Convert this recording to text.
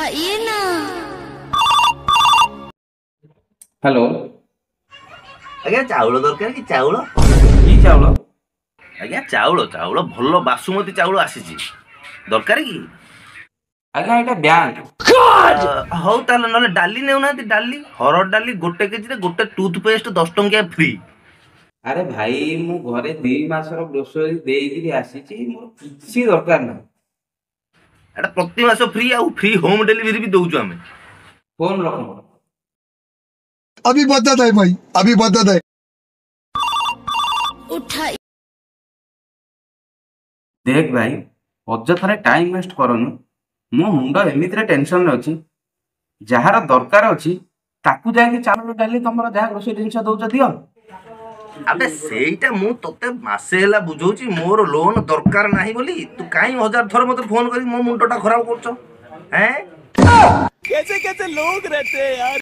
उठाइए ना। हेलो आज्ञा चाउल दरकार कि चाउल की चाउल आज्ञा चाउल चाउल भल बासुमती चाउल आसीची दरकार कि आज्ञा एटा बैंक हौ ताले नले डाली नेउना डाली हरड़ डाली गोटे केजी रे गोटे टूथपेस्ट 10 टंकिया फ्री। अरे भाई मु घरे 2 मासर ग्रोसरी देइकिरी आसीची मोर किछि दरकार ना एटा प्रति मास फ्री आ फ्री होम डिलीवरी भी दउछु हमें। फोन रखो अभी बदत है भाई, अभी बदत है। उठाइए। देख भाई अଯଥାରେ टाइम वेस्ट करनु मो मुंड एमितिरे टेंशन रे अछि जहार दरकार अछि ताकू जाके चावल डाली तमरो जहा ग्रोसरी जिंस दउछ दियो। अबे सेईटा मु तते मासे ହେଲା बुझौची मोर लोन दरकार नाही बोली तू काई हजार थर मते फोन करी मो मुंडटा खराब करछो हैं। कैसे कैसे लोग रहते हैं यार।